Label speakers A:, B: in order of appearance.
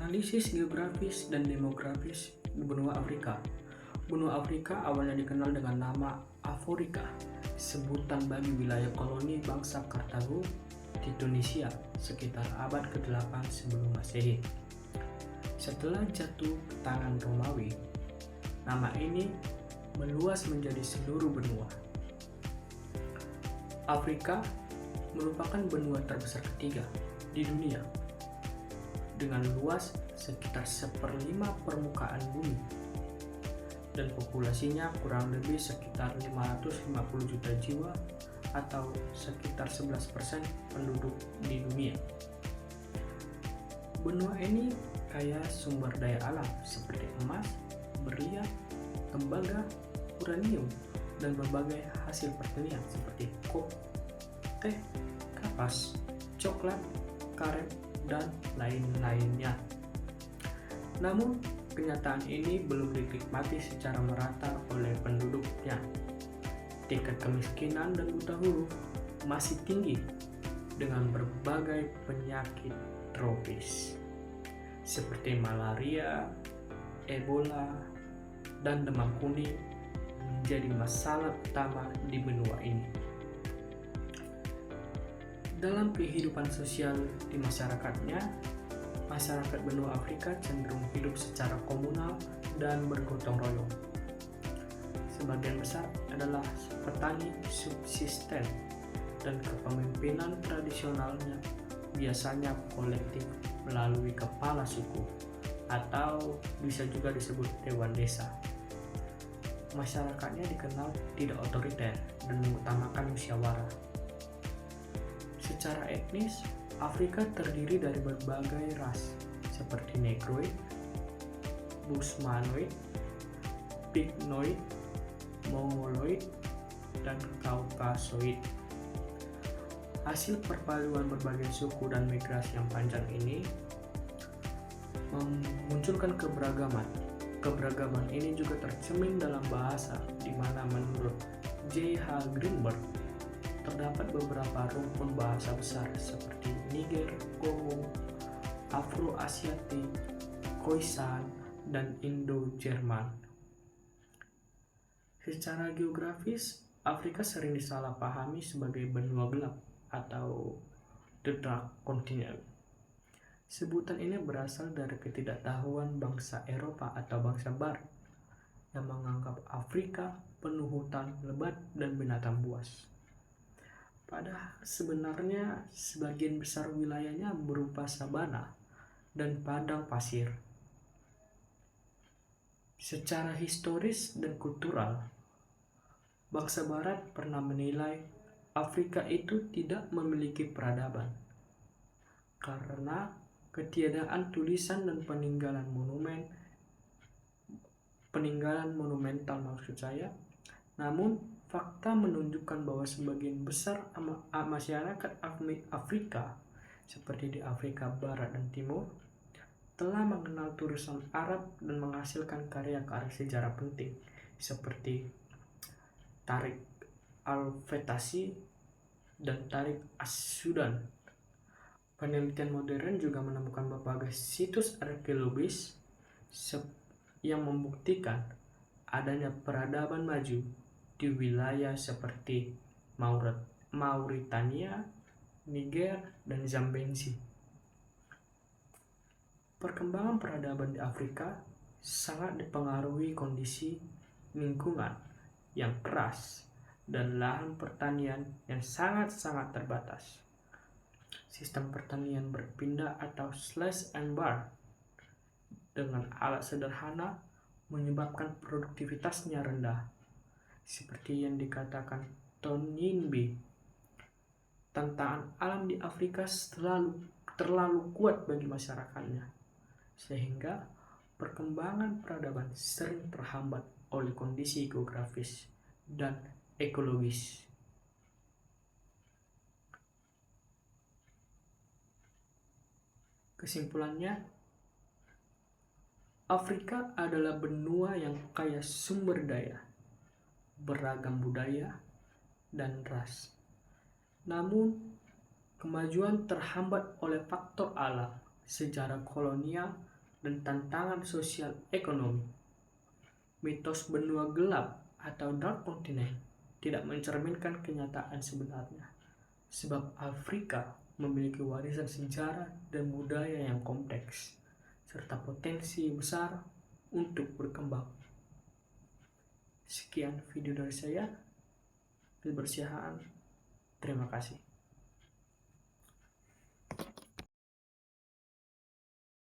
A: Analisis geografis dan demografis benua Afrika. Benua Afrika awalnya dikenal dengan nama Afrika, sebutan bagi wilayah koloni bangsa Kartago di Tunisia sekitar abad ke-8 sebelum Masehi. Setelah jatuh ke tangan Romawi, nama ini meluas menjadi seluruh benua. Afrika merupakan benua terbesar ketiga di dunia dengan luas sekitar 1/5 permukaan bumi dan populasinya kurang lebih sekitar 550 juta jiwa atau sekitar 11% penduduk di dunia. Benua ini kaya sumber daya alam seperti emas, berlian, tembaga, uranium, dan berbagai hasil pertanian seperti kopi, teh, kapas, coklat, karet, dan lain-lainnya. Namun, kenyataan ini belum dinikmati secara merata oleh penduduknya. Tingkat kemiskinan dan buta huruf masih tinggi dengan berbagai penyakit tropis seperti malaria, Ebola, dan demam kuning menjadi masalah utama di benua ini. Dalam kehidupan sosial di masyarakatnya, masyarakat benua Afrika cenderung hidup secara komunal dan bergotong royong. Sebagian besar adalah petani subsisten dan kepemimpinan tradisionalnya biasanya kolektif melalui kepala suku atau bisa juga disebut dewan desa. Masyarakatnya dikenal tidak otoriter dan mengutamakan musyawarah. Secara etnis, Afrika terdiri dari berbagai ras seperti Negroid, Bushmanoid, Pygmoid, Mongoloid, dan Caucasoid. Hasil perpaduan berbagai suku dan migrasi yang panjang ini memunculkan keberagaman. Keberagaman ini juga tercermin dalam bahasa, di mana menurut J.H. Greenberg terdapat beberapa rumpun bahasa besar seperti Niger, Kongo, Afro-Asiatik, Khoisan, dan Indo-Jerman. Secara geografis, Afrika sering disalahpahami sebagai benua gelap atau The Dark Continent. Sebutan ini berasal dari ketidaktahuan bangsa Eropa atau bangsa Barat yang menganggap Afrika penuh hutan lebat dan binatang buas. Padahal sebenarnya sebagian besar wilayahnya berupa sabana dan padang pasir. Secara historis dan kultural, bangsa Barat pernah menilai Afrika itu tidak memiliki peradaban karena ketiadaan tulisan dan peninggalan monumental maksud saya. Namun, fakta menunjukkan bahwa sebagian besar masyarakat Afrika seperti di Afrika Barat dan Timur telah mengenal tulisan Arab dan menghasilkan karya-karya sejarah penting seperti Tariq al-Fetasi dan Tariq as-Sudan. Penelitian modern juga menemukan berbagai situs arkeologis yang membuktikan adanya peradaban maju di wilayah seperti Mauritania, Niger, dan Zambezi. Perkembangan peradaban di Afrika sangat dipengaruhi kondisi lingkungan yang keras dan lahan pertanian yang sangat-sangat terbatas. Sistem pertanian berpindah atau slash and burn dengan alat sederhana menyebabkan produktivitasnya rendah. Seperti yang dikatakan Toynbee, tantangan alam di Afrika terlalu kuat bagi masyarakatnya, sehingga perkembangan peradaban sering terhambat oleh kondisi geografis dan ekologis. Kesimpulannya, Afrika adalah benua yang kaya sumber daya, beragam budaya, dan ras. Namun, kemajuan terhambat oleh faktor alam, sejarah kolonial, dan tantangan sosial ekonomi. Mitos benua gelap atau Dark Continent tidak mencerminkan kenyataan sebenarnya, sebab Afrika memiliki warisan sejarah dan budaya yang kompleks, serta potensi besar untuk berkembang. Sekian video dari saya, Wilber Siahaan. Terima kasih.